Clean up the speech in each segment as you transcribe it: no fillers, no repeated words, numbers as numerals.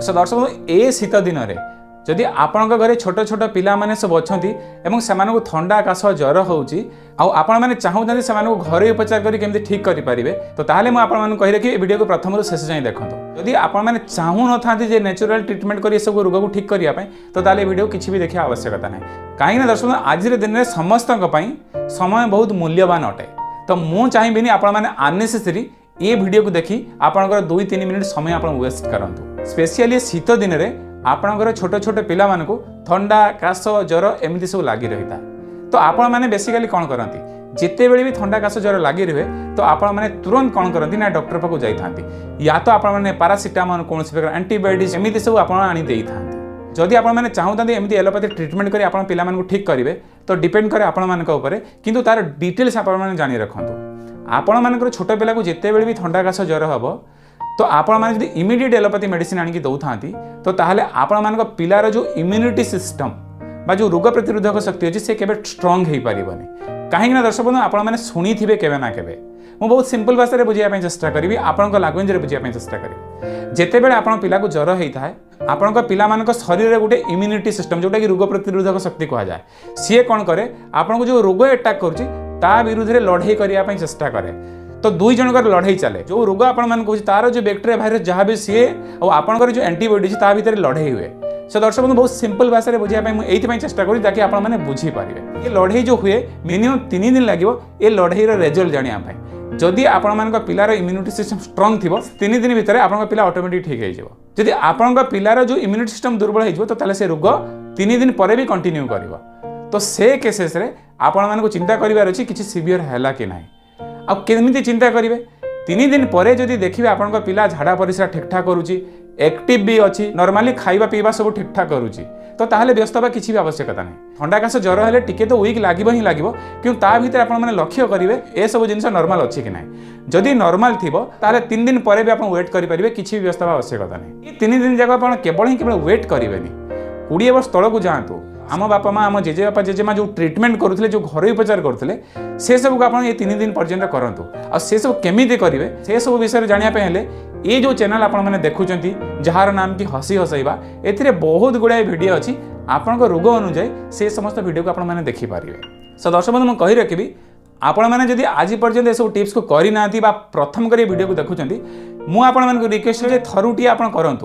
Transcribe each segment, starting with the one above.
सो दर्शक ए शीत दिन में जदि आपण घरे छोट छोट पिला माने सब अच्छा से थंडा काश ज्वर होने चाहूँ से घर उपचार करके ठीक करेंगे तो ताले मुझे कही रखी वीडियो को प्रथम शेष जाए देखो जदि आपण चाहू ना नेचुरल ट्रिटमेंट कर सब रोग को ठीक करने तो ताले वीडियो किसी भी देखा आवश्यकता ना कहीं दर्शक आज दिन में समस्त समय बहुत मूल्यवान अटे तो मुझे चाहिए आपण मैंने अननेसेसरी ये वीडियो को देखी आपंकर 2-3 मिनिट समय आप वेस्ट करूँ स्पेशली शीत दिन में आपणकर छोट छोट पिला मानकु थंडा काश ज्वर एमती सब लगी रही था तो आपण मैंने बेसिकली कौन करती जिते बड़े भी थंडा काश ज्वर लगी रहे तो आपण मैंने तुरंत कौन करती ना डॉक्टर पाक जाती या तो आपण मैंने पारासीटामोल कौन प्रकार एंटीबायोटिक्स एमती सब आनी जदि आपण मैंने चाहूँ एमती एलोपैथी ट्रिटमेंट कर आपण पिला मानकु ठीक करेंगे तो डिपेंड करे आपण मान किंतु तार डिटेल्स आपण मैंने जानी रखु आपण मानकर छोट पिला को जिते बड़े भी थंडा काश ज्वर हम तो आपण मैंने जब इमिडिएट एलोपैथी मेडिसिन आनिकी दौथांती तो ताहले आपण मान पिलार जो इम्यूनिटी सिस्टम बा जो रोग प्रतिरोधक शक्ति अच्छी से केबे स्ट्रांग हो पारिबनी कहीं दर्शक बंधु आपण मैंने शुणी थे केबे ना केबे मु बहुत सिंपल भाषा में बुझाई चेष्टा करी आपण लांगुएज बुझाई चेष्टा करी जिते बड़े आपण पिला को ज्वर होता है आपण पिला मान शरीर में गोटे इम्यूनिटी सिस्टम जोटा कि रोग प्रतिरोधक शक्ति कहुए सी कौन करे आपन को जो रोग अटैक कर विरुद्ध में लड़ाई करने चेष्टा करे तो दुई जनकर लड़ाई चले जो रोग आपण कह तार जो बैक्टेरिया भाइरस जहाँ भी सी और आपंकर जो एंटीबॉडी ता भीतर लड़ाई हुए सो दर्शक बंधु बहुत सिंपल भाषा में बुझाई मुझे चेष्टा करी ताकि आप बुझीपारे ये लड़ाई जो हुए मिनिमम 3 दिन लगे ये लड़ाई रिजल्ट जानापी जदि आपण पिलार इम्यूनिटी सिस्टम स्ट्रांग थी 3 दिन भितर आप पिला ऑटोमेटिक ठीक हो जदि आपण पिलार जो इम्यूनिटी सिस्टम दुर्बल हो से रोग 3 दिन पर भी कंटिन्यू कर तो से केसेस आपण चिंता करार अच्छी किसी सीवियर है कि ना आमती चिंता करेंगे 3 दिन पर जदि देखिए आपण पिला झाड़ा परिस्रा ठीक ठाक करुच्ची एक्टिव भी अच्छी नॉर्मली खाଇବା पीवा सब ठीक ठाक करुच्ची तो ताहले व्यस्त हवा किसी भी आवश्यकता नहीं थंडा काश ज्वर हेले टिके तो वीक लगे ही लगे क्यों ता भीतर आपण मैंने लक्ष्य करेंगे ए सब जिन नॉर्मल अच्छी कि ना जदि नॉर्मल थी ताहले 3 दिन पर भी आप वेट करेंगे किसी भी व्यस्त हवा आवश्यकता नहीं 3 दिन जाक आप केवल वेट करेंगे 20 वर्ष तौक जातु आम बापा माँ आम जेजे बापा जेजेमा जो ट्रिटमेंट करुले जो घर उपचार करुले से सब को आप 3 दिन पर्यंत करूँ आ से सब केमी करेंगे से सब विषय जानापी ये जो चैनल आप देखुं जार नाम कि हसी हसैबा ए बहुत गुड़ाए वीडियो अच्छी आपण रोग अनुजाई से समस्त वीडियो को आप देखिपारे सो दर्शक बंधु कही रखी आपण मैंने जदि आज पर्यंत ये सब टिप्स को करना प्रथम कर वीडियो को देखुं मुझे रिक्वेस्ट है थरुटी आप करूँ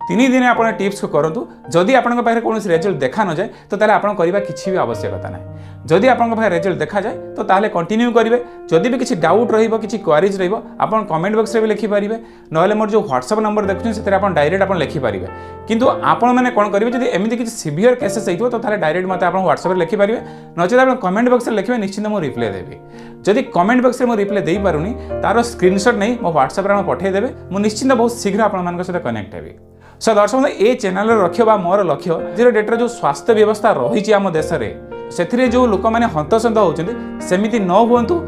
3 दिन आप टिप्स को करूँ जदि आपन पाखे कौन रिजल्ट देखा न जाए तो ताले आपन करबा किछि भी आवश्यकता ना जदि आपन पाखे रिजल्ट देखा जाए तो ताले कंटिन्यू करेंगे जदि भी किसी डाउट रहिबो किछि क्वेरीज रहिबो आपन कमेंट बॉक्स रे भी लिखि पारिबे नहले मोर जो व्हाट्सएप नंबर देखुछन सेते आपन डायरेक्ट आपन लिखि पारिबे किंतु आपन माने कोन करिवे जदि एमिति किछि सिवियर केसेस हेइतो तो ताले डायरेक्ट मते आपन व्हाट्सएप रे लिखि पारिबे नचेत आपन कमेंट बॉक्स रे लिखिबे निश्चित मो रिप्लाई देबी जदि कमेंट बॉक्स रे मो रिप्लाई देई पारुनी तारो स्क्रीनशॉट नै मो व्हाट्सएप रे पठै देबे मो निश्चित बहुत शीघ्र आपन मान सहित कनेक्ट हेबी सो दर्शक ये चैनल लक्ष्य बा मोर लक्ष्य आज डेट्रे जो स्वास्थ्य व्यवस्था रही आम देश में से जो लोक मैंने हंतसंत होती सेमती न हूँ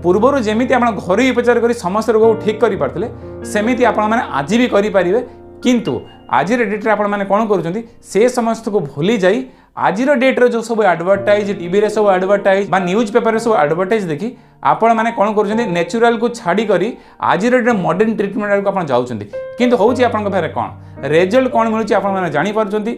पूर्वर जमी आप घर उपचार कर समस्त रोग ठीक कर पारे सेमती आपने आज भी करेंगे किंतु आज डेट्रे आपने कौन कर समस्त को भूली जाई आज डेट्रे जो सब एडवर्टाइज टीवी रे सब एडवर्टाइज न्यूज पेपर रे सब एडवर्टाइज देखी आपण मैंने कौन कर नेचुरल को छाड़ी करी आज मॉडर्न ट्रिटमेंट को जाऊँच किंतु होची आपन पाखे कौन रिजल्ट कौन मिलूँ आप जानीपार्टी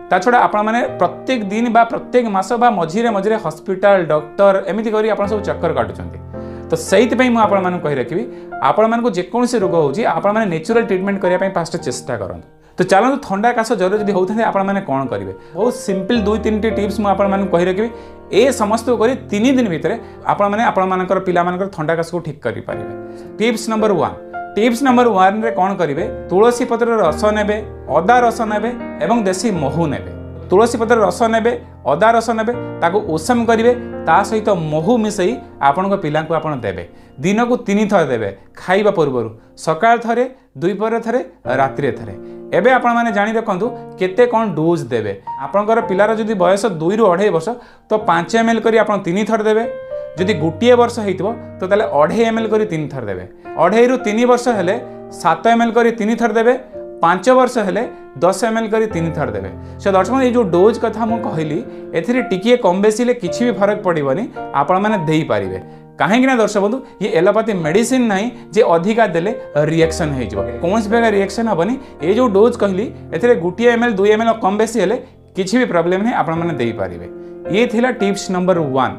ता छड़ा आपण मैंने प्रत्येक दिन बा प्रत्येक मास बा मझिरे मझिरे हॉस्पिटल डॉक्टर एमती करी आपण सब चक्कर काटुचंती तो सहीपी मुझे आपण कही रखी आपण मानक जेकोसी रोग होची आपण माने नेचुरल ट्रिटमेंट करने फास्ट चेष्टा करंतु तो चलते थंडा काश ज्वर जब होता है आपण मैंने कौन करेंगे बहुत सिंपल 2-3 टिप्स मुझे कही रखी ए समस्त को 3 दिन भितर आपण पिला थंडा काश को ठीक करेंगे टिप्स नंबर 1 रे कौन करेंगे तुलसी पत्र रस ने अदा रस ने एवं देसी महू ने तुलसी पत्र रस ने अदा रस ने ताको उषम करेंगे ता सहित महू मिसई आपण पिला को आपण देबे दिन को 3 थर देबे खाइबा पूर्व सकाळ थरे दुईपर थरे रात्रि थरे एबे आपण माने जानि रखंतु केते कोन डोज देबे आपनकर पिलार जदि बयस 2 रु 2.5 वर्ष तो 5 ml करी आपण 3 थर देबे जदि गोटे वर्ष हेइतबो तो ताले 2.5 ml करी 3 थर देबे 2.5 रु 3 वर्ष हेले 7 ml करी 3 थर देबे 5 वर्ष हेले 10 ml करी 3 थर देबे से दर्शक ये जो डोज कथा मु कहली एथिरे टिकिए कम बेसी ले किछि भी फरक पड़िबनी आपण माने देई पारिबे कहीं दर्शक बंधु ये एलोपैथी मेडिसिन नहीं जे अधिका देले रिएक्शन हो कौन प्रकार रिएक्शन हेनी ये जो डोज कहली ए गोटे ml 2 ml कम बेसी हेले किसी भी प्रॉब्लम नहीं आपण मैंने दे पारे। ये थिला टिप्स नंबर 1।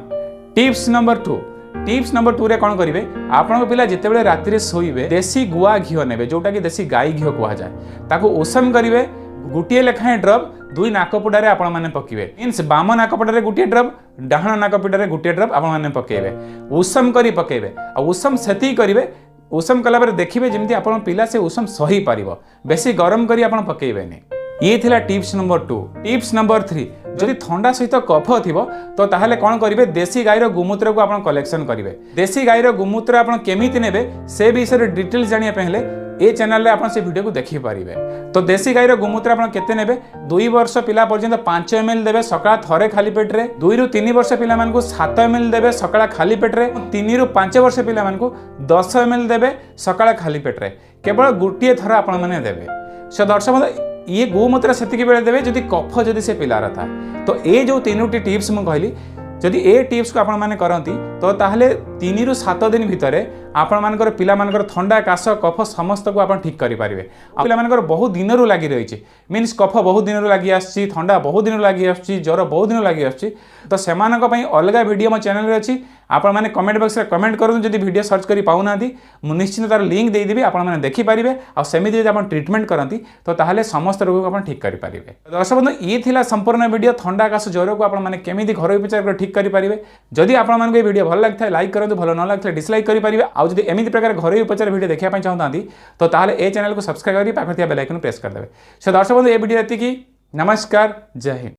टिप्स नंबर 2 रे कौन करेंगे आपण पिला जिते राति में शोबे देसी गुआ घी ने जोटा कि देसी गाई घी कहुए ताको ओसम करेंगे गोटे लेखाएं ड्रप 2 नाकपुटारे आपण मैंने पकेबे मीन्स बाम नाकपुटारे गोटे ड्रप डाहण नाकपुटारे गोटे ड्रप आपण मैंने पकेबे उषम करी पकेबे आ उषम सेती करेंगे उषम कला देखिए जमी आपण पिला से उषम सही पारिबो बेसी गरम करी आपण पकेबेनी। ये थिला टिप्स नंबर 2। टिप्स नंबर 3 जदि थंडा सहित कफ थिबो तो ताहले कोन करिवे देसी गाईर गोमूत्र को आपण कलेक्शन करिवे। देसी गाईर गोमूत्र आपण केमिति नेबे से विषय डिटेल्स जानिया पहले ए चैनल रे आपण से वीडियो को देखि पारिबे। तो देसी गाईर गोमूत्र आपण केते नेबे 2 वर्ष पिला पर्यंत 5 ml देबे सकाळ थरे खाली पेट रे 2 ରୁ 3 वर्ष पिला मान को 7 ml देबे सकाळ खाली पेट रे 3 ରୁ 5 वर्ष पिला मान को 10 ml देबे सकाळ खाली पेट रे केवल गोटे थर आपण माने देबे। सो दर्शक ये गोमूत्र सेतिकी बेले देबे जदि कफ जदि से पिलार था। तो ये जो 3टी टिप्स मु कहली जदि ए टिप्स को आपण माने करंती तो ताहले 3 ରୁ 7 दिन भितर आपण मानकर पिला मानकर थंडा काश कफ समस्त को आपण ठीक करि पारिबे। पिला मानकर बहुत दिन रु लागि रहिछि मीन्स कफ बहुत दिन रु लागि आछि थंडा बहुत दिन रु लागि आछि ज्वर बहुत दिन रु लागि आछि तो सेमानक पई अलगा वीडियो मो चैनल रे अछि आपण माने कमेंट बॉक्स रे कमेंट करन जदि वीडियो सर्च करि पाउना दी मु निश्चित तार लिंक दे देबी आपण माने देखि पारिबे आ सेमिति जदि आपण ट्रीटमेंट करंती तो ताहले समस्त रोग को आपण ठीक करि पारिबे। दर्शक बंधु ये थिला संपूर्ण वीडियो थंडा काश ज्वर को आपण माने केमिति घर उपचार कर ठीक करि पारिबे। जदि आपण माने वीडियो भल लागथाय लाइक करंतु भल न लागथाय डिसलाइक करि पारिबे आ जदि एमिति प्रकार घर उपचार वीडियो देखिया पई चाहतांती तो ताहले ए चैनल को सब्सक्राइब करि पाखर थिया बेल आइकन प्रेस कर देबे। सो दर्शक बंधु ए वीडियो एतिकी नमस्कार जय हिंद।